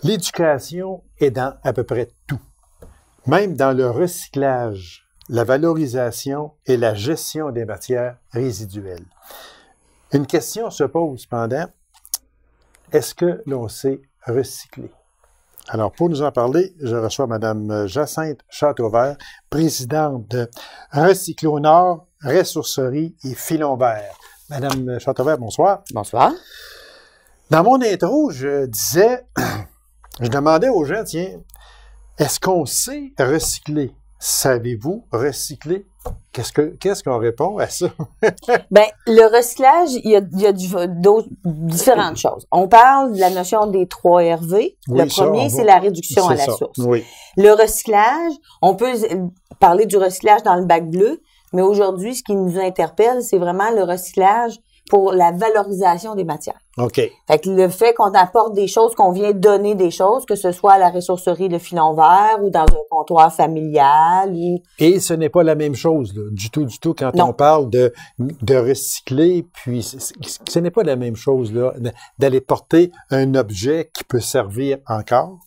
L'éducation est dans à peu près tout, même dans le recyclage, la valorisation et la gestion des matières résiduelles. Une question se pose cependant, est-ce que l'on sait recycler? Alors, pour nous en parler, je reçois Mme Jacinthe Châteauvert, présidente de Recyclo Nord, Ressourcerie et Filon Vert. Madame Châteauvert, bonsoir. Bonsoir. Dans mon intro, je disais, je demandais aux gens, tiens, est-ce qu'on sait recycler? Savez-vous recycler? Qu'est-ce qu'on répond à ça? Ben, le recyclage, il y a différentes choses. On parle de la notion des 3 RV. Oui, le premier, c'est la réduction à la source. Oui. Le recyclage, on peut parler du recyclage dans le bac bleu, mais aujourd'hui, ce qui nous interpelle, c'est vraiment le recyclage pour la valorisation des matières. OK. Fait que le fait qu'on apporte des choses, qu'on vient donner des choses, que ce soit à la ressourcerie Le Filon Vert ou dans un comptoir familial. Et ce n'est pas la même chose, là, du tout, quand non. on parle de recycler, puis ce n'est pas la même chose, là, d'aller porter un objet qui peut servir encore,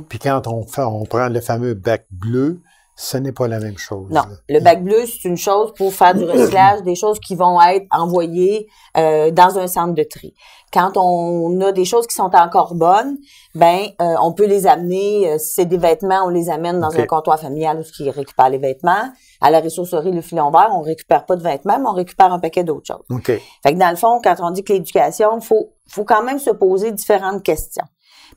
puis quand on prend le fameux bac bleu, ce n'est pas la même chose. Non. Le bac bleu, c'est une chose pour faire du recyclage, des choses qui vont être envoyées dans un centre de tri. Quand on a des choses qui sont encore bonnes, on peut les amener, si c'est des vêtements, on les amène dans un comptoir familial où ils récupèrent les vêtements. À la ressourcerie Le Filon Vert, on récupère pas de vêtements, mais on récupère un paquet d'autres choses. Okay. Fait que dans le fond, quand on dit que l'éducation, faut quand même se poser différentes questions.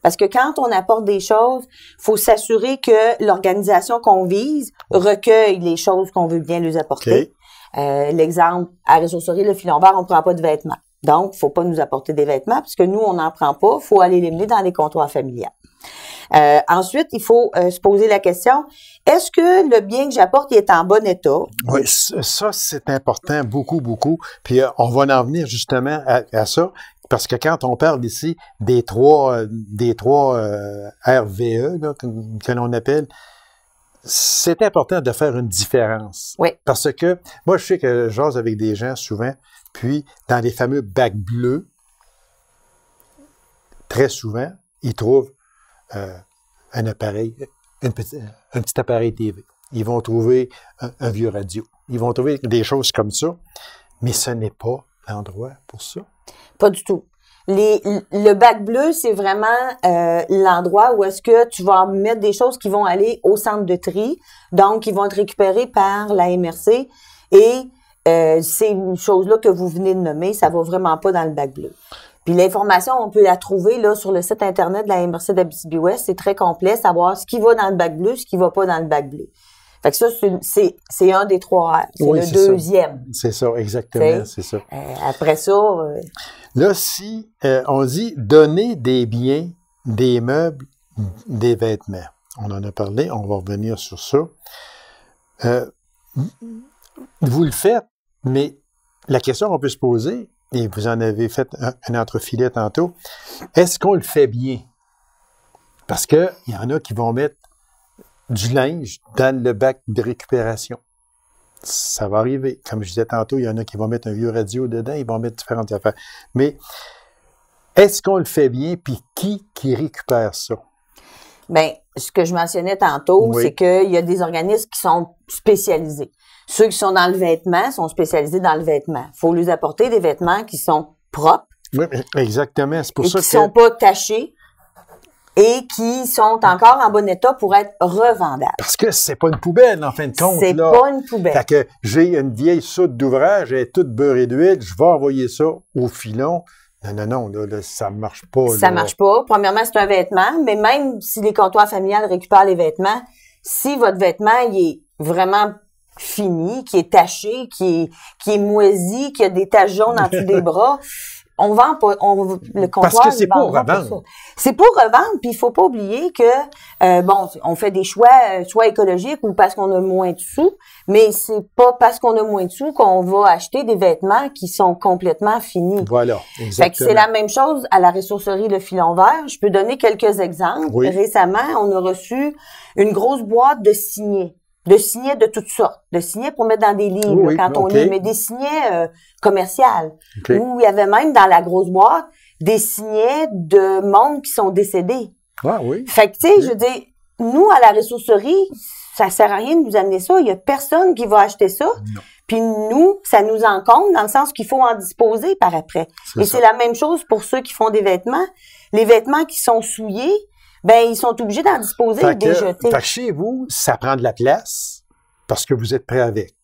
Parce que quand on apporte des choses, faut s'assurer que l'organisation qu'on vise recueille les choses qu'on veut bien lui apporter. Okay. L'exemple, à la ressourcerie Le Filon Vert, on prend pas de vêtements. Donc, faut pas nous apporter des vêtements, puisque nous, on n'en prend pas. Faut aller les mener dans les comptoirs familiales. Ensuite, il faut se poser la question, est-ce que le bien que j'apporte, il est en bon état? Oui, ça, c'est important, beaucoup. Puis, on va en venir justement à ça. Parce que quand on parle ici des trois RVE là, que l'on appelle, c'est important de faire une différence. Oui. Parce que moi, je sais que je jase avec des gens souvent, puis dans les fameux bacs bleus, très souvent, ils trouvent un appareil, un petit appareil TV. Ils vont trouver un vieux radio. Ils vont trouver des choses comme ça, mais ce n'est pas l'endroit pour ça. Pas du tout. Le bac bleu, c'est vraiment l'endroit où est-ce que tu vas mettre des choses qui vont aller au centre de tri, donc qui vont être récupérées par la MRC. Et ces choses-là que vous venez de nommer, ça va vraiment pas dans le bac bleu. Puis l'information, on peut la trouver là sur le site internet de la MRC d'Abitibi-Ouest. C'est très complet, savoir ce qui va dans le bac bleu, ce qui va pas dans le bac bleu. Fait que ça, c'est un des 3 R. C'est le deuxième. C'est ça, exactement, c'est ça. Après ça... Là, si on dit donner des biens, des meubles, des vêtements, on en a parlé, on va revenir sur ça. Vous le faites, mais la question qu'on peut se poser, et vous en avez fait un entrefilet tantôt, est-ce qu'on le fait bien? Parce qu'il y en a qui vont mettre du linge dans le bac de récupération. Ça va arriver. Comme je disais tantôt, il y en a qui vont mettre un vieux radio dedans, ils vont mettre différentes affaires. Mais est-ce qu'on le fait bien, puis qui récupère ça? Bien, ce que je mentionnais tantôt, c'est qu'il y a des organismes qui sont spécialisés. Ceux qui sont dans le vêtement sont spécialisés dans le vêtement. Il faut leur apporter des vêtements qui sont propres. Oui, exactement. C'est pour ça qui sont pas tachés. Et qui sont encore en bon état pour être revendables. Parce que c'est pas une poubelle, en fin de compte. C'est pas une poubelle. Fait que j'ai une vieille soude d'ouvrage, elle est toute beurrée d'huile, je vais envoyer ça au filon. Non, là, ça marche pas. Ça marche pas. Premièrement, c'est un vêtement, mais même si les comptoirs familiales récupèrent les vêtements, si votre vêtement, il est vraiment fini, qui est taché, qui est moisi, qui a des taches jaunes en dessous des bras, on vend pas, le comptoir. Parce que c'est pour revendre. C'est pour revendre, puis il faut pas oublier que, on fait des choix, soit écologiques ou parce qu'on a moins de sous, mais c'est pas parce qu'on a moins de sous qu'on va acheter des vêtements qui sont complètement finis. Voilà, exactement. Fait que c'est la même chose à la ressourcerie Le Filon Vert. Je peux donner quelques exemples. Oui. Récemment, on a reçu une grosse boîte de signets. De signets de toutes sortes. De signets pour mettre dans des livres quand on lit, mais des signets commerciales. Où il y avait même dans la grosse boîte des signets de monde qui sont décédés. Ah oui. Fait que, tu sais, je veux dire, nous, à la ressourcerie, ça sert à rien de nous amener ça. Il y a personne qui va acheter ça. Non. Puis nous, ça nous encombre dans le sens qu'il faut en disposer par après. Et c'est la même chose pour ceux qui font des vêtements. Les vêtements qui sont souillés, ben ils sont obligés d'en disposer et de les jeter. Fait que chez vous, ça prend de la place parce que vous êtes prêt avec.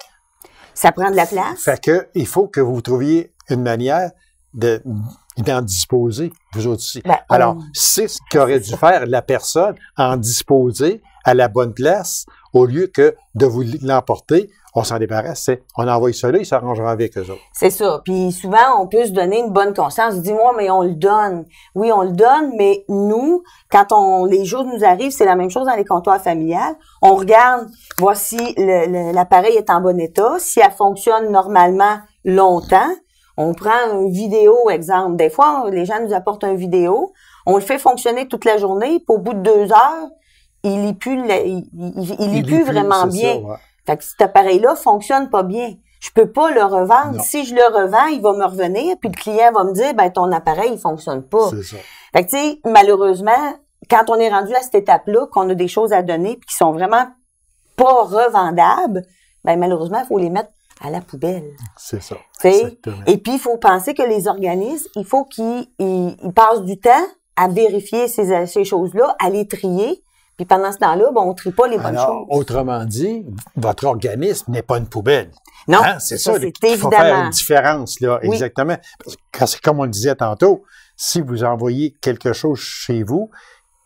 Ça prend de la place. Fait que il faut que vous trouviez une manière d'en disposer, vous autres aussi. Ben, alors, c'est ce qu'aurait dû faire la personne, en disposer à la bonne place, au lieu que de vous l'emporter, on s'en débarrasse, on envoie ça là, il s'arrangera avec eux autres. C'est ça. Puis souvent, on peut se donner une bonne conscience. Dis-moi, mais on le donne. Oui, on le donne, mais nous, quand les jours nous arrivent, c'est la même chose dans les comptoirs familiales. On regarde, voici l'appareil est en bon état, si elle fonctionne normalement longtemps. On prend une vidéo, exemple. Des fois, les gens nous apportent une vidéo. On le fait fonctionner toute la journée, puis au bout de 2 heures, il est plus vraiment bien. Ça, ouais. Fait que cet appareil-là fonctionne pas bien. Je peux pas le revendre. Non. Si je le revends, il va me revenir, puis le client va me dire, ben ton appareil, il fonctionne pas. C'est ça. Fait que tu sais, malheureusement, quand on est rendu à cette étape-là, qu'on a des choses à donner, puis qui sont vraiment pas revendables, ben malheureusement, il faut les mettre à la poubelle. C'est ça. Et puis, il faut penser que les organismes, il faut qu'ils passent du temps à vérifier ces choses-là, à les trier. Puis pendant ce temps-là, on ne trie pas les bonnes choses. Autrement dit, votre organisme n'est pas une poubelle. Non, c'est ça. C'est il faut faire une différence, là. Oui. Exactement. Parce que, comme on le disait tantôt, si vous envoyez quelque chose chez vous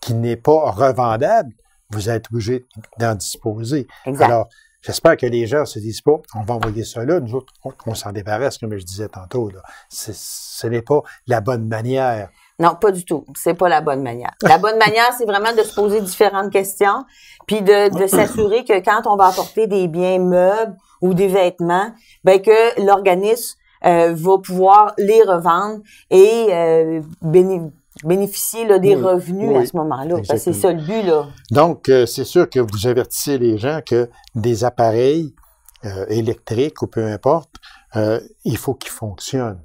qui n'est pas revendable, vous êtes obligé d'en disposer. Exact. Alors, j'espère que les gens se disent pas, on va envoyer ça là, nous autres, on s'en débarrasse, comme je disais tantôt, là. Ce n'est pas la bonne manière. Non, pas du tout. C'est pas la bonne manière. La bonne manière, c'est vraiment de se poser différentes questions, puis de s'assurer que quand on va apporter des biens meubles ou des vêtements, ben que l'organisme va pouvoir les revendre et bénéficier là, des revenus à ce moment-là. Parce que c'est ça le but, là. Donc, c'est sûr que vous avertissez les gens que des appareils électriques ou peu importe, il faut qu'ils fonctionnent.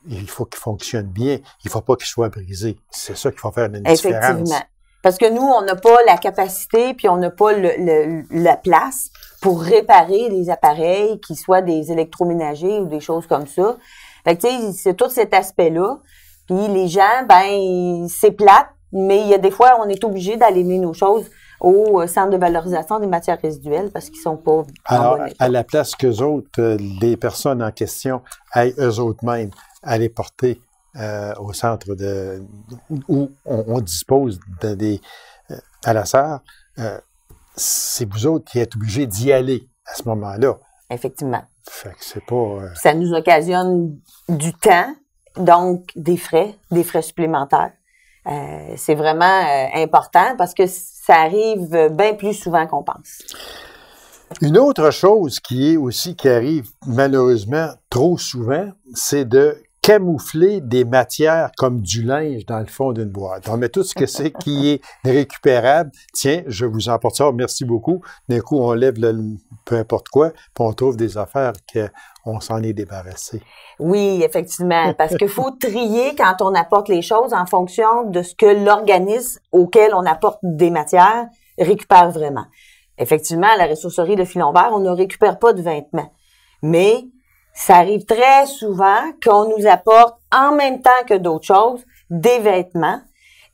Il faut qu'il fonctionne bien. Il ne faut pas qu'il soit brisé. C'est ça qu'il faut faire une différence. Effectivement. Parce que nous, on n'a pas la capacité puis on n'a pas la place pour réparer les appareils, qu'ils soient des électroménagers ou des choses comme ça. Fait que, tu sais, c'est tout cet aspect-là. Puis les gens, ben, c'est plate, mais il y a des fois, on est obligé d'aller mener nos choses au centre de valorisation des matières résiduelles parce qu'ils sont pas en bon état. À la place qu'eux autres, les personnes en question aillent eux autres mêmes à les porter au centre où on dispose à la serre, c'est vous autres qui êtes obligés d'y aller à ce moment-là. Effectivement. Fait que c'est pas... Ça nous occasionne du temps, donc des frais supplémentaires. C'est vraiment important parce que ça arrive bien plus souvent qu'on pense. Une autre chose qui arrive malheureusement trop souvent, c'est de camoufler des matières comme du linge dans le fond d'une boîte. On met tout ce que c'est qui est récupérable. Tiens, je vous emporte ça, merci beaucoup. D'un coup, on lève peu importe quoi, puis on trouve des affaires qu'on s'en est débarrassé. Oui, effectivement, parce qu'il faut trier quand on apporte les choses en fonction de ce que l'organisme auquel on apporte des matières récupère vraiment. Effectivement, à la ressourcerie de Filon Vert, on ne récupère pas de vêtements. Mais ça arrive très souvent qu'on nous apporte en même temps que d'autres choses des vêtements.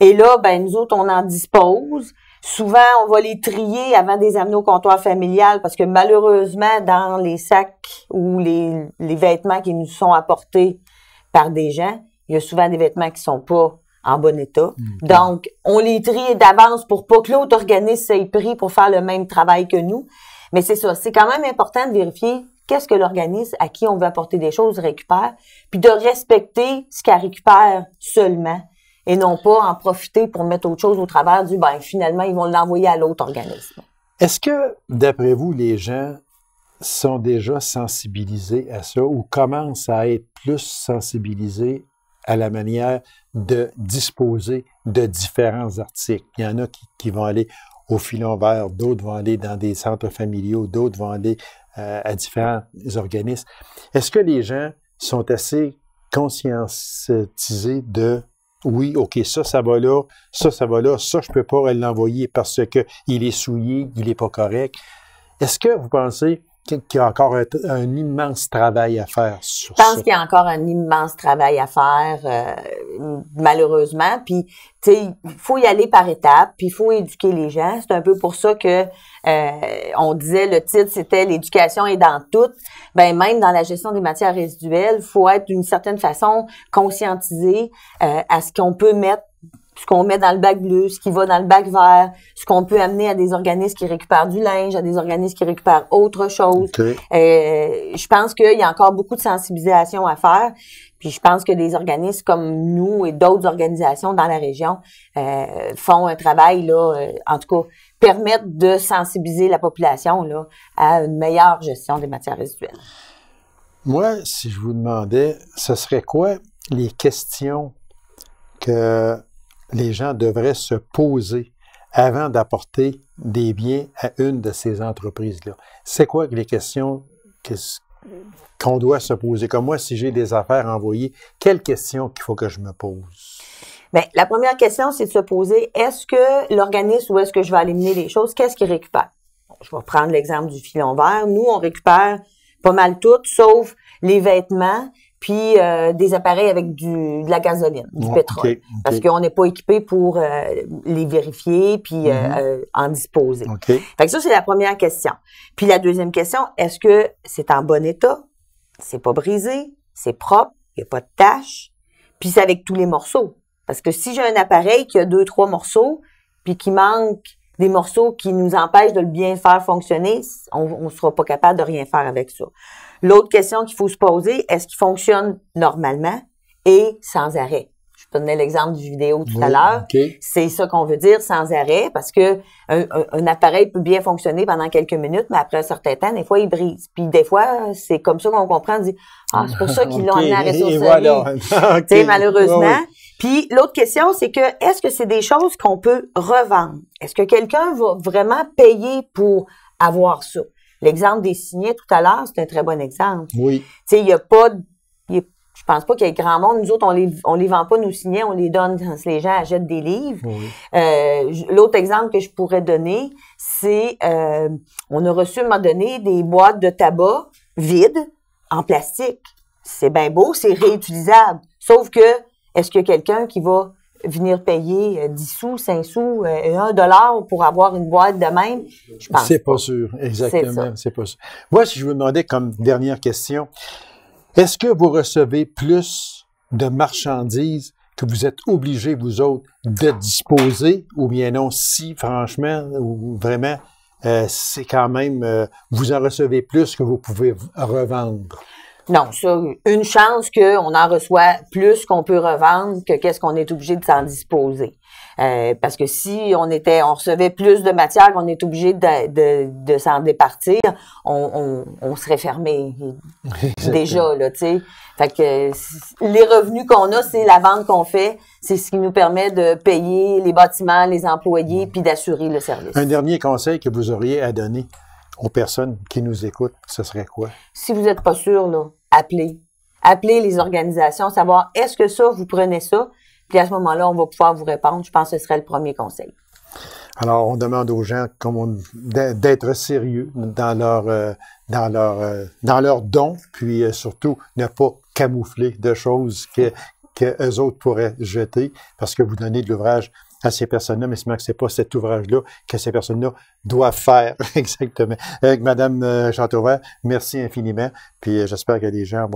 Et là, ben nous autres, on en dispose. Souvent, on va les trier avant de les amener au comptoir familial parce que malheureusement, dans les sacs ou les vêtements qui nous sont apportés par des gens, il y a souvent des vêtements qui sont pas en bon état. Donc, on les trie d'avance pour pas que l'autre organisme s'ait pris pour faire le même travail que nous. Mais c'est ça, c'est quand même important de vérifier qu'est-ce que l'organisme à qui on veut apporter des choses récupère, puis de respecter ce qu'elle récupère seulement et non pas en profiter pour mettre autre chose au travers du, ben finalement, ils vont l'envoyer à l'autre organisme. Est-ce que, d'après vous, les gens sont déjà sensibilisés à ça ou commencent à être plus sensibilisés à la manière de disposer de différents articles? Il y en a qui vont aller au Filon Vert, d'autres vont aller dans des centres familiaux, d'autres vont aller à différents organismes. Est-ce que les gens sont assez conscientisés de oui, OK, ça va là, ça va là, ça, je peux pas l'envoyer parce que il est souillé, il est pas correct. Est-ce que vous pensez qu'il y a encore un immense travail à faire sur Je pense ça? qu'il y a encore un immense travail à faire, malheureusement. Puis, tu sais, il faut y aller par étapes, puis il faut éduquer les gens. C'est un peu pour ça que on disait, le titre, c'était « L'éducation est dans tout ». Ben même dans la gestion des matières résiduelles, il faut être d'une certaine façon conscientisé à ce qu'on peut mettre, ce qu'on met dans le bac bleu, ce qui va dans le bac vert, ce qu'on peut amener à des organismes qui récupèrent du linge, à des organismes qui récupèrent autre chose. Okay. Je pense qu'il y a encore beaucoup de sensibilisation à faire. Puis je pense que des organismes comme nous et d'autres organisations dans la région font un travail, là, en tout cas, permettent de sensibiliser la population là, à une meilleure gestion des matières résiduelles. Moi, si je vous demandais, ce serait quoi les questions que les gens devraient se poser avant d'apporter des biens à une de ces entreprises-là? C'est quoi les questions qu'on doit se poser? Comme moi, si j'ai des affaires envoyées, quelles questions qu'il faut que je me pose? Bien, la première question, c'est de se poser, est-ce que l'organisme où est-ce que je vais aller mener les choses, qu'est-ce qu'il récupère? Bon, je vais prendre l'exemple du filon vert. Nous, on récupère pas mal tout, sauf les vêtements, puis des appareils avec de la gasoline, du pétrole. Okay. Parce qu'on n'est pas équipé pour les vérifier puis en disposer. Okay. Fait que ça, c'est la première question. Puis la deuxième question, est-ce que c'est en bon état? C'est pas brisé? C'est propre? Il n'y a pas de taches? Puis c'est avec tous les morceaux. Parce que si j'ai un appareil qui a 2-3 morceaux, puis qui manque des morceaux qui nous empêchent de le bien faire fonctionner, on sera pas capable de rien faire avec ça. L'autre question qu'il faut se poser, est-ce qu'il fonctionne normalement et sans arrêt? Je donnais l'exemple du vidéo tout à l'heure. Okay. C'est ça qu'on veut dire, sans arrêt, parce que un appareil peut bien fonctionner pendant quelques minutes, mais après un certain temps, des fois, il brise. Puis des fois, c'est comme ça qu'on comprend, on dit « Ah, c'est pour ça qu'ils l'ont amené à la ressourcerie. » Voilà. Tu sais, malheureusement. Oui. Puis l'autre question, c'est que est-ce que c'est des choses qu'on peut revendre? Est-ce que quelqu'un va vraiment payer pour avoir ça? L'exemple des signets tout à l'heure, c'est un très bon exemple. Oui. Tu sais, il y a pas je pense pas qu'il y ait grand monde. Nous autres, on les vend pas nos signets, on les donne quand les gens achètent des livres. Oui. L'autre exemple que je pourrais donner, c'est on a reçu à un moment donné des boîtes de tabac vides en plastique. C'est bien beau, c'est réutilisable. Sauf que est-ce qu'il y a quelqu'un qui va venir payer 10 sous, 5 sous, $1 pour avoir une boîte de même? Je pense c'est pas sûr, exactement. C'est pas sûr. Moi, si je vous demandais comme dernière question, est-ce que vous recevez plus de marchandises que vous êtes obligés, vous autres, de disposer, ou bien non, si franchement, ou vraiment, c'est quand même, vous en recevez plus que vous pouvez revendre? Non, ça, une chance qu'on en reçoit plus qu'on peut revendre que qu'est-ce qu'on est obligé de s'en disposer. Parce que si on recevait plus de matière qu'on est obligé de s'en départir, on serait fermé déjà, là, tu sais. Fait que les revenus qu'on a, c'est la vente qu'on fait, c'est ce qui nous permet de payer les bâtiments, les employés, puis d'assurer le service. Un dernier conseil que vous auriez à donner aux personnes qui nous écoutent, ce serait quoi? Si vous n'êtes pas sûr, là, appelez. Appelez les organisations, savoir est-ce que ça, vous prenez ça? Puis à ce moment-là, on va pouvoir vous répondre. Je pense que ce serait le premier conseil. Alors, on demande aux gens d'être sérieux dans leur don, puis surtout ne pas camoufler de choses que eux autres pourraient jeter, parce que vous donnez de l'ouvrage à ces personnes-là, mais c'est pas cet ouvrage-là que ces personnes-là doivent faire. Exactement. Avec Madame Châteauvert, merci infiniment. Puis j'espère que les gens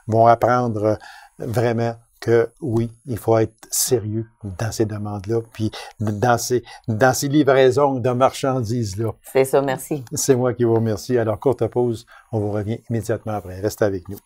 vont apprendre vraiment que oui, il faut être sérieux dans ces demandes-là, puis dans ces livraisons de marchandises-là. C'est ça, merci. C'est moi qui vous remercie. Alors, courte pause, on vous revient immédiatement après. Restez avec nous.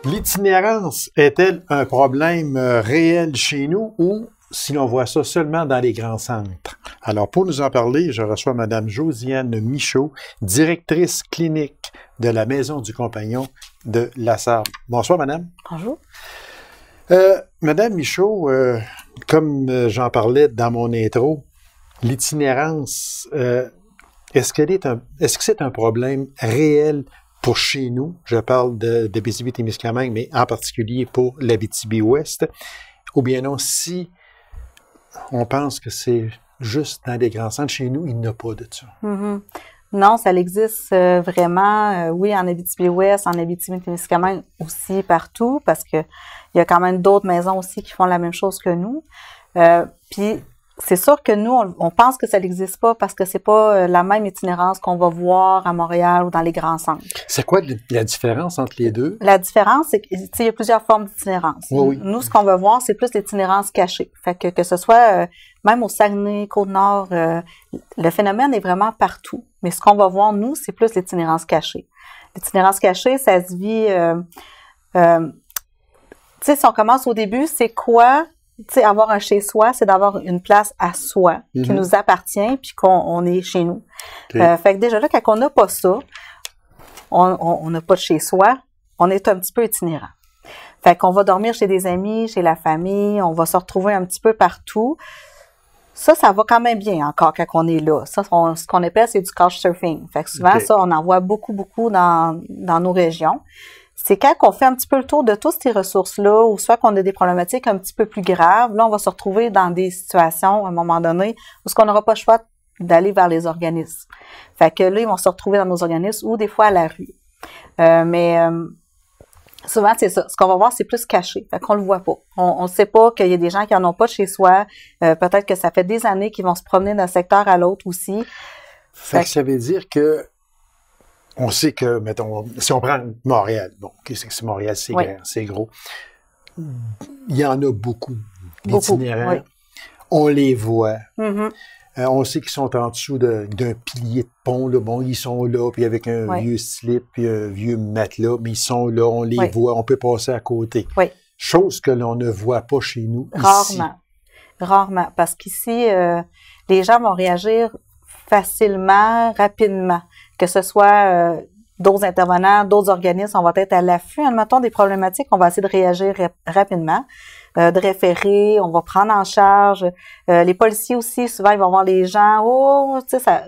L'itinérance est-elle un problème réel chez nous ou si l'on voit ça seulement dans les grands centres? Alors, pour nous en parler, je reçois Mme Josiane Michaud, directrice clinique de la Maison du Compagnon de La Sarre. Bonsoir, Madame. Bonjour. Madame Michaud, comme j'en parlais dans mon intro, l'itinérance, est-ce que c'est un problème réel pour chez nous? Je parle de Abitibi-Témiscamingue, mais en particulier pour l'Abitibi-Ouest. Ou bien non, si on pense que c'est juste dans des grands centres, chez nous, il n'y a pas de ça. Mm-hmm. Non, ça existe vraiment, oui, en Abitibi-Ouest, en Abitibi-Témiscamingue aussi partout, parce que il y a quand même d'autres maisons aussi qui font la même chose que nous. Puis c'est sûr que nous, on pense que ça n'existe pas parce que c'est pas la même itinérance qu'on va voir à Montréal ou dans les grands centres. C'est quoi la différence entre les deux? La différence, c'est qu'il y a plusieurs formes d'itinérance. Oui. Nous, ce qu'on veut voir, c'est plus l'itinérance cachée. Fait que ce soit même au Saguenay, Côte-Nord, le phénomène est vraiment partout. Mais ce qu'on va voir, nous, c'est plus l'itinérance cachée. L'itinérance cachée, ça se vit... tu sais, si on commence au début, c'est quoi... Tu sais, avoir un chez-soi, c'est d'avoir une place à soi qui nous appartient puis qu'on est chez nous. Okay. Fait que déjà là, quand on n'a pas ça, on n'a pas de chez-soi, on est un petit peu itinérant. Fait qu'on va dormir chez des amis, chez la famille, on va se retrouver un petit peu partout. Ça va quand même bien encore quand on est là. Ça, ce qu'on appelle, c'est du couchsurfing. Fait que souvent, ça, on en voit beaucoup dans nos régions. C'est quand on fait un petit peu le tour de toutes ces ressources-là, ou soit qu'on a des problématiques un petit peu plus graves, là, on va se retrouver dans des situations, à un moment donné, où on n'aura pas le choix d'aller vers les organismes. Fait que là, ils vont se retrouver dans nos organismes ou des fois à la rue. Mais souvent, c'est ça. Ce qu'on va voir, c'est plus caché. Fait qu'on le voit pas. On ne sait pas qu'il y a des gens qui en ont pas de chez soi. Peut-être que ça fait des années qu'ils vont se promener d'un secteur à l'autre aussi. Fait que ça veut dire que on sait que, mettons, si on prend Montréal, bon, c'est Montréal, c'est grand, c'est gros. Il y en a beaucoup d'itinérants. Oui. On les voit. Mm-hmm. On sait qu'ils sont en dessous d'un pilier de pont. Là. Bon, ils sont là, puis avec un vieux slip, puis un vieux matelas, mais ils sont là, on les voit, on peut passer à côté. Oui. Chose que l'on ne voit pas chez nous. Rarement. Ici. Rarement. Parce qu'ici, les gens vont réagir facilement, rapidement. Que ce soit d'autres intervenants, d'autres organismes, on va être à l'affût. Admettons des problématiques, on va essayer de réagir rapidement, de référer, on va prendre en charge. Les policiers aussi, souvent, ils vont voir les gens. Oh, tu sais, ça,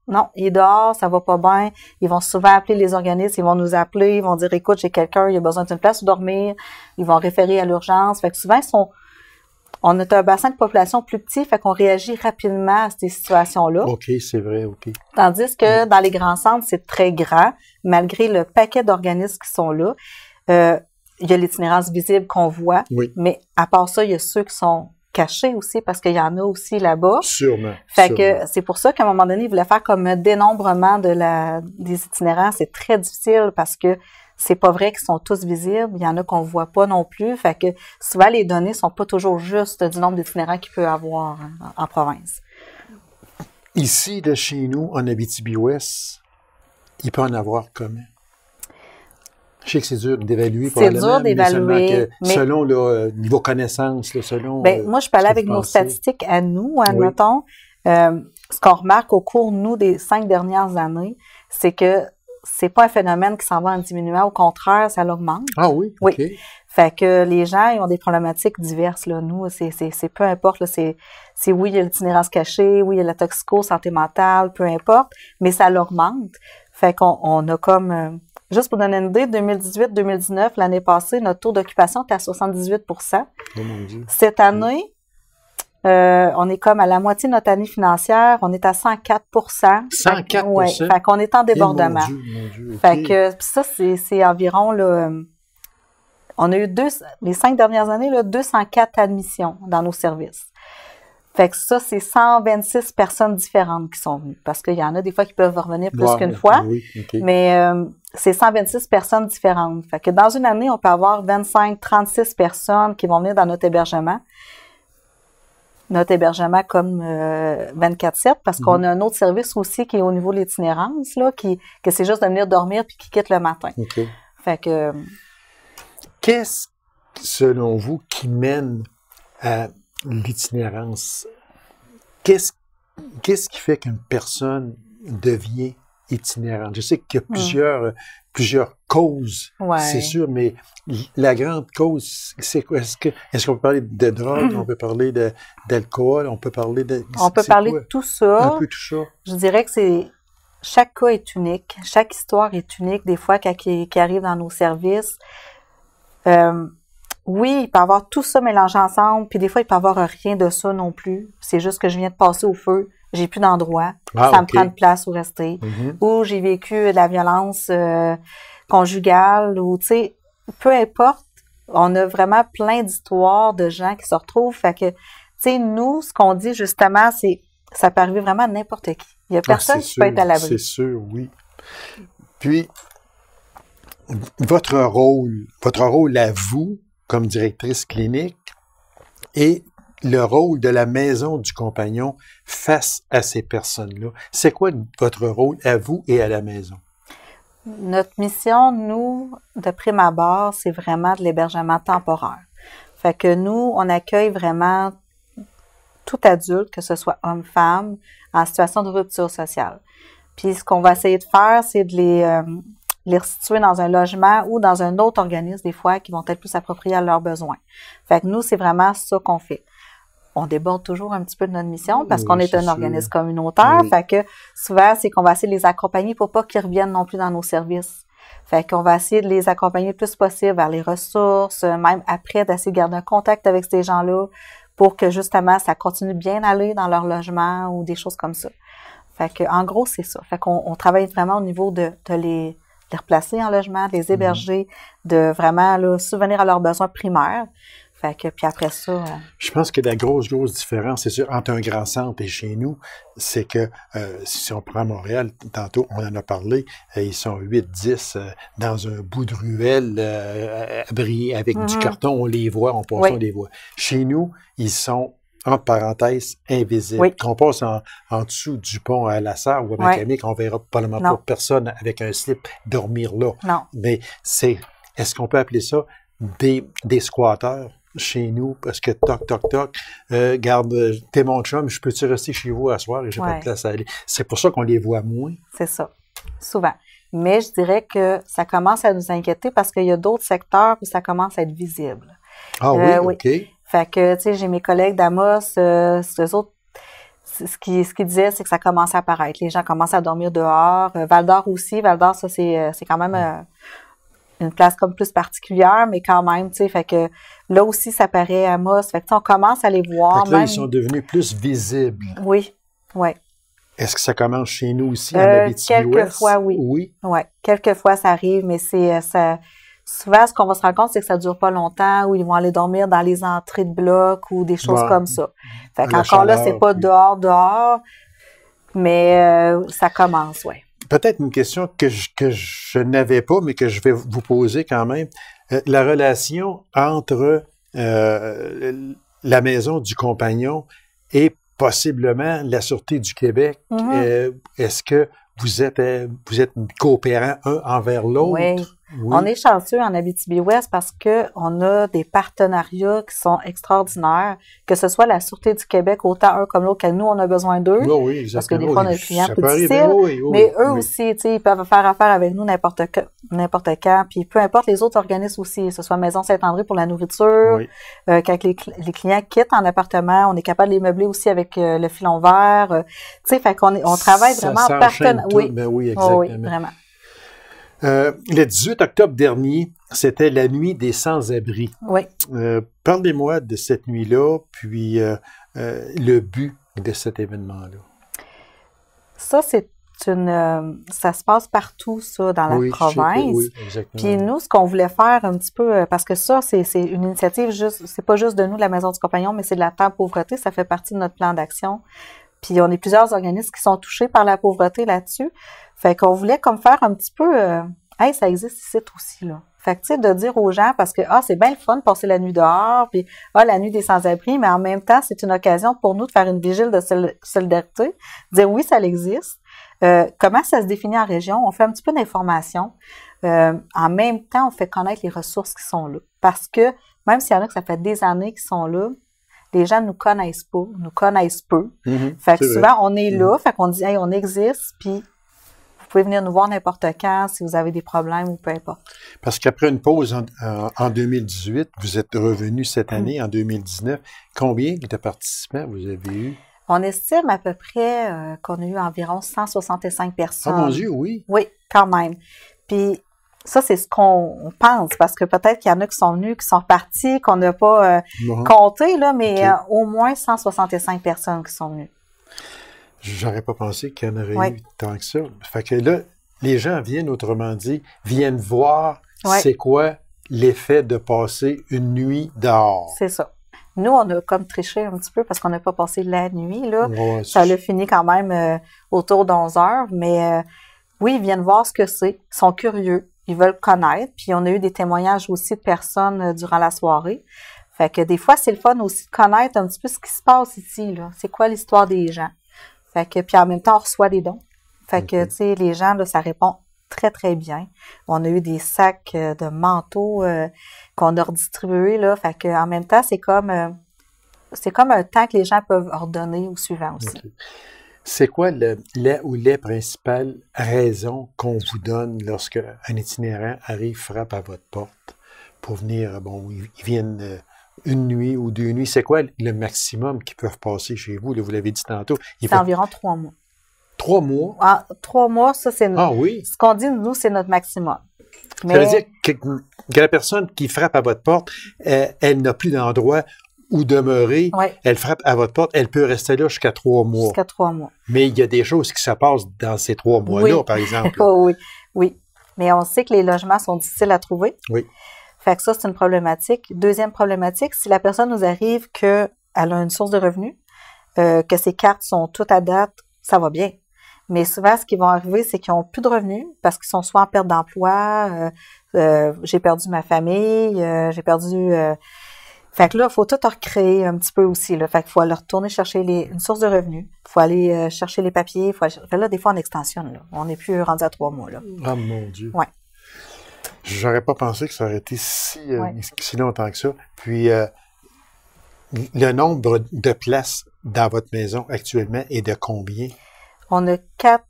non, il est dehors, ça va pas bien. Ils vont souvent appeler les organismes, ils vont nous appeler, ils vont dire, écoute, j'ai quelqu'un, il a besoin d'une place où dormir. Ils vont référer à l'urgence. Fait que souvent, on a un bassin de population plus petit, fait qu'on réagit rapidement à ces situations-là. OK, c'est vrai, OK. Tandis que dans les grands centres, c'est très grand, malgré le paquet d'organismes qui sont là. Il y a l'itinérance visible qu'on voit, mais à part ça, il y a ceux qui sont cachés aussi, parce qu'il y en a aussi là-bas. Sûrement. Fait que c'est pour ça qu'à un moment donné, ils voulaient faire comme un dénombrement des itinérants. C'est très difficile parce que c'est pas vrai qu'ils sont tous visibles. Il y en a qu'on voit pas non plus. Fait que souvent, les données sont pas toujours justes du nombre d'itinérants qu'il peut y avoir en province. Ici, de chez nous, en Abitibi-Ouest, il peut en avoir combien? Je sais que c'est dur d'évaluer. C'est dur d'évaluer. Mais selon le niveau connaissance, là, selon... moi, je parlais avec nos statistiques à nous, admettons. Ce qu'on remarque au cours, nous, des 5 dernières années, c'est que c'est pas un phénomène qui s'en va en diminuant. Au contraire, ça l'augmente. Ah oui? Oui. Okay. Fait que les gens, ils ont des problématiques diverses, là. Nous, c'est peu importe, là. C'est oui, il y a l'itinérance cachée, oui, il y a la toxico, santé mentale, peu importe, mais ça l'augmente. Fait qu'on a comme, juste pour donner une idée, 2018-2019, l'année passée, notre taux d'occupation était à 78 %. Oh mon Dieu. Cette année, on est comme à la moitié de notre année financière, on est à 104 %. 104 %? Oui, fait qu'on est en débordement. Mon Dieu, Fait que ça, c'est environ, là, on a eu les 5 dernières années, là, 204 admissions dans nos services. Fait que ça, c'est 126 personnes différentes qui sont venues. Parce qu'il y en a des fois qui peuvent revenir plus qu'une fois. Oui, okay. Mais c'est 126 personnes différentes. Fait que dans une année, on peut avoir 25-36 personnes qui vont venir dans notre hébergement. Notre hébergement comme 24/7, parce qu'on a un autre service aussi qui est au niveau de l'itinérance, là, que c'est juste de venir dormir puis qui quitte le matin. Okay. Fait que... Qu'est-ce, selon vous, qui mène à l'itinérance? Qu'est-ce qui fait qu'une personne devient itinérante. Je sais qu'il y a plusieurs causes, Ouais. c'est sûr, mais la grande cause, c'est quoi? Est-ce qu'on peut parler de drogue, on peut parler d'alcool, on peut parler de... On peut c'est parler quoi? de tout ça. Un peu tout ça. Je dirais que chaque cas est unique, chaque histoire est unique. Des fois, qui arrive dans nos services, oui, il peut y avoir tout ça mélangé ensemble, puis des fois, il peut y avoir rien de ça non plus. C'est juste que je viens de passer au feu, j'ai plus d'endroit, ça me prend de place où rester. Ou j'ai vécu de la violence conjugale, ou tu sais, peu importe, on a vraiment plein d'histoires de gens qui se retrouvent. Fait que, tu sais, nous, ce qu'on dit justement, c'est ça peut arriver vraiment à n'importe qui. Il n'y a personne qui peut être à l'abri. C'est sûr, oui. Puis, votre rôle à vous, comme directrice clinique, et le rôle de la maison du compagnon face à ces personnes-là. C'est quoi votre rôle à vous et à la maison? Notre mission, nous, de prime abord, c'est vraiment de l'hébergement temporaire. Fait que nous, on accueille vraiment tout adulte, que ce soit homme-femme, en situation de rupture sociale. Puis ce qu'on va essayer de faire, c'est de les situer dans un logement ou dans un autre organisme, des fois, qui vont être plus appropriés à leurs besoins. Fait que nous, c'est vraiment ça qu'on fait. On déborde toujours un petit peu de notre mission parce qu'on est un organisme communautaire. Oui. Fait que souvent, c'est qu'on va essayer de les accompagner pour pas qu'ils reviennent non plus dans nos services. Fait qu'on va essayer de les accompagner le plus possible vers les ressources, même après, d'essayer de garder un contact avec ces gens-là pour que justement, ça continue bien à aller dans leur logement ou des choses comme ça. Fait que, en gros, c'est ça. Fait qu'on travaille vraiment au niveau de les replacer en logement, de les héberger, de vraiment là, subvenir à leurs besoins primaires. Fait que, puis après ça... Je pense que la grosse différence, c'est sûr, entre un grand centre et chez nous, c'est que, si on prend Montréal, tantôt, on en a parlé, ils sont 8-10 dans un bout de ruelle, abriés avec du carton, on les voit, on passe, on les voit. Chez nous, ils sont, entre parenthèses, invisibles. Oui. Qu'on passe en dessous du pont à la Sarre ou à Macamic, on verra probablement pas personne avec un slip dormir là. Non. Mais est-ce qu'on peut appeler ça des squatteurs? Chez nous, parce que toc, garde, t'es mon chum, je peux-tu rester chez vous à soir et j'ai pas de place à aller. C'est pour ça qu'on les voit moins. C'est ça, souvent. Mais je dirais que ça commence à nous inquiéter parce qu'il y a d'autres secteurs où ça commence à être visible. Ah oui, OK. Fait que, tu sais, j'ai mes collègues d'Amos, eux autres, ce qu'ils disaient, c'est que ça commence à apparaître. Les gens commencent à dormir dehors. Val-d'Or aussi. Val-d'Or, ça, c'est quand même... une place comme plus particulière, mais quand même, tu sais, fait que là aussi, ça paraît à Amos. Fait que on commence à les voir. Fait que là, ils sont devenus plus visibles. Oui, oui. Est-ce que ça commence chez nous aussi, en Abitibi-Ouest? Quelquefois, oui. Oui? Oui, quelquefois, ça arrive, mais c'est ça. Souvent, ce qu'on va se rendre compte, c'est que ça dure pas longtemps, ou ils vont aller dormir dans les entrées de blocs ou des choses comme ça. Fait qu'encore là, c'est pas dehors, mais ça commence, oui. Peut-être une question que je n'avais pas, mais que je vais vous poser quand même. La relation entre la maison du compagnon et possiblement la Sûreté du Québec. Est-ce que vous êtes coopérants un envers l'autre? Oui. On est chanceux en Abitibi-Ouest parce que on a des partenariats qui sont extraordinaires, que ce soit la Sûreté du Québec, autant un comme l'autre, que nous, on a besoin d'eux. Oui, exactement. Parce que des fois, on a des clients plus difficiles. Mais eux aussi, tu sais, ils peuvent faire affaire avec nous n'importe quand. Puis peu importe les autres organismes aussi, que ce soit Maison Saint-André pour la nourriture. Quand les clients quittent en appartement, on est capable de les meubler aussi avec le filon vert. Tu sais, fait qu'on travaille vraiment en partenariat. Oui, ben oui, exactement. Oui, vraiment. Le 18 octobre dernier, c'était la nuit des sans-abri. Oui. Parlez-moi de cette nuit-là, puis le but de cet événement-là. Ça, ça se passe partout, ça, dans la province. Oui, exactement. Puis nous, ce qu'on voulait faire un petit peu, parce que ça, c'est une initiative c'est pas juste de nous, de la Maison du Compagnon, mais c'est de la Table Pauvreté, ça fait partie de notre plan d'action. Puis on est plusieurs organismes qui sont touchés par la pauvreté là-dessus. Fait qu'on voulait comme faire un petit peu, hey, ça existe ici aussi, là. Fait que, tu sais, de dire aux gens, parce que, c'est bien le fun de passer la nuit dehors, puis, la nuit des sans-abri, mais en même temps, c'est une occasion pour nous de faire une vigile de solidarité, dire oui, ça existe. Comment ça se définit en région? On fait un petit peu d'information. En même temps, on fait connaître les ressources qui sont là. Parce que, même s'il y en a que ça fait des années qu'ils sont là, les gens ne nous connaissent pas, nous connaissent peu. Fait que souvent, on est là, fait qu'on dit, hey, on existe, puis vous pouvez venir nous voir n'importe quand si vous avez des problèmes ou peu importe. Parce qu'après une pause en 2018, vous êtes revenu cette année, en 2019. Combien de participants vous avez eu? On estime à peu près qu'on a eu environ 165 personnes. Oh mon Dieu, oui! Oui, quand même. Puis ça, c'est ce qu'on pense, parce que peut-être qu'il y en a qui sont venus, qui sont partis, qu'on n'a pas compté, là, mais au moins 165 personnes qui sont venues. J'aurais pas pensé qu'il y en aurait eu tant que ça. Fait que là, les gens viennent, autrement dit, viennent voir c'est quoi l'effet de passer une nuit dehors. C'est ça. Nous, on a comme triché un petit peu parce qu'on n'a pas passé la nuit, là. Ouais, ça l'a fini quand même autour d'11 heures, mais oui, ils viennent voir ce que c'est. Ils sont curieux. Ils veulent connaître. Puis on a eu des témoignages aussi de personnes durant la soirée. Fait que des fois, c'est le fun aussi de connaître un petit peu ce qui se passe ici, là. C'est quoi l'histoire des gens. Fait que, puis en même temps, on reçoit des dons. Fait que, tu sais, les gens, là, ça répond très, très bien. On a eu des sacs de manteaux qu'on a redistribués, là. Fait que, en même temps, c'est comme un temps que les gens peuvent ordonner au suivant aussi. Okay. C'est quoi les principales raisons qu'on vous donne lorsque un itinérant arrive, frappe à votre porte pour venir, ils viennent une nuit ou 2 nuits? C'est quoi le maximum qu'ils peuvent passer chez vous? Là, vous l'avez dit tantôt. C'est environ 3 mois. 3 mois? Ah, 3 mois, ça, c'est oui? Ce qu'on dit, nous, c'est notre maximum. Mais... Ça veut dire que la personne qui frappe à votre porte, elle n'a plus d'endroit où demeurer. Elle frappe à votre porte, elle peut rester là jusqu'à 3 mois. Jusqu'à 3 mois. Mais il y a des choses qui se passent dans ces 3 mois-là, par exemple. Oui. Mais on sait que les logements sont difficiles à trouver. Oui. Fait que ça, c'est une problématique. Deuxième problématique, si la personne nous arrive qu'elle a une source de revenus, que ses cartes sont toutes à date, ça va bien. Mais souvent, ce qui va arriver, c'est qu'ils n'ont plus de revenus parce qu'ils sont soit en perte d'emploi, j'ai perdu ma famille, j'ai perdu... Fait que là, il faut tout recréer un petit peu aussi. Là. Fait qu'il faut aller retourner chercher une source de revenus. Il faut aller chercher les papiers. Fait là, des fois, on extensionne. Là. On n'est plus rendu à 3 mois. Là. Ah, mon Dieu. Ouais. J'aurais pas pensé que ça aurait été si longtemps que ça. Puis, le nombre de places dans votre maison actuellement est de combien? On a 4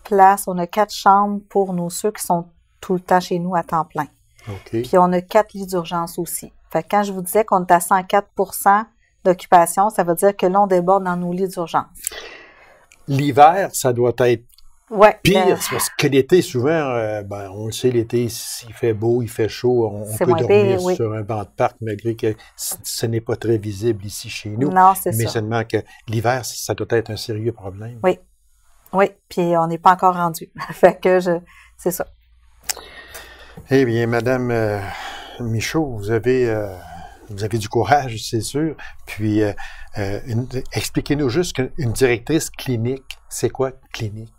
places, on a 4 chambres pour ceux qui sont tout le temps chez nous à temps plein. Okay. Puis on a 4 lits d'urgence aussi. Fait que quand je vous disais qu'on est à 104 % d'occupation, ça veut dire que là, on déborde dans nos lits d'urgence. L'hiver, ça doit être pire, parce que l'été, souvent, on le sait, l'été, s'il fait beau, il fait chaud, on peut dormir sur un banc de parc, malgré que ce n'est pas très visible ici chez nous. Non, c'est ça. Mais seulement que l'hiver, ça doit être un sérieux problème. Oui, puis on n'est pas encore rendu. Fait que c'est ça. Eh bien, Madame Michaud, vous avez du courage, c'est sûr. Puis, expliquez-nous juste qu'une directrice clinique, c'est quoi clinique?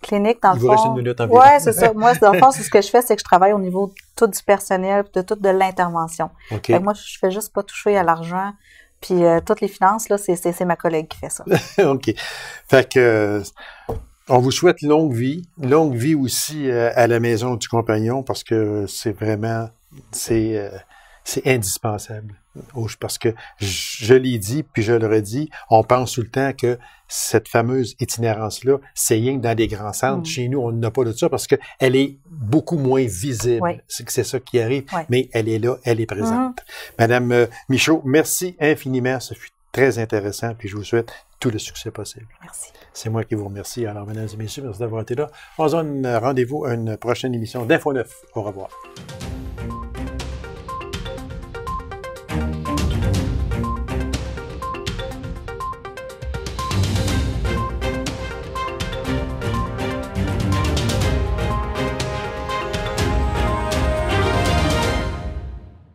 Clinique, dans le fond. Il vous reste 1 minute environ. Oui, c'est ça. Moi, dans le fond, c'est ce que je fais, c'est que je travaille au niveau tout du personnel, de l'intervention. Okay. Fait que moi, je fais juste pas toucher à l'argent. Puis, toutes les finances, là, c'est ma collègue qui fait ça. OK. Fait que... on vous souhaite longue vie aussi à la Maison du Compagnon, parce que c'est vraiment, c'est indispensable. Parce que je l'ai dit, puis je le redis, on pense tout le temps que cette fameuse itinérance-là, c'est rien que dans les grands centres. Chez nous, on n'a pas de ça parce qu'elle est beaucoup moins visible. C'est ça qui arrive, mais elle est là, elle est présente. Madame Michaud, merci infiniment. Ça fut très intéressant, puis je vous souhaite tout le succès possible. Merci. C'est moi qui vous remercie. Alors, mesdames et messieurs, merci d'avoir été là. On se donne rendez-vous à une prochaine émission d'Info 9. Au revoir.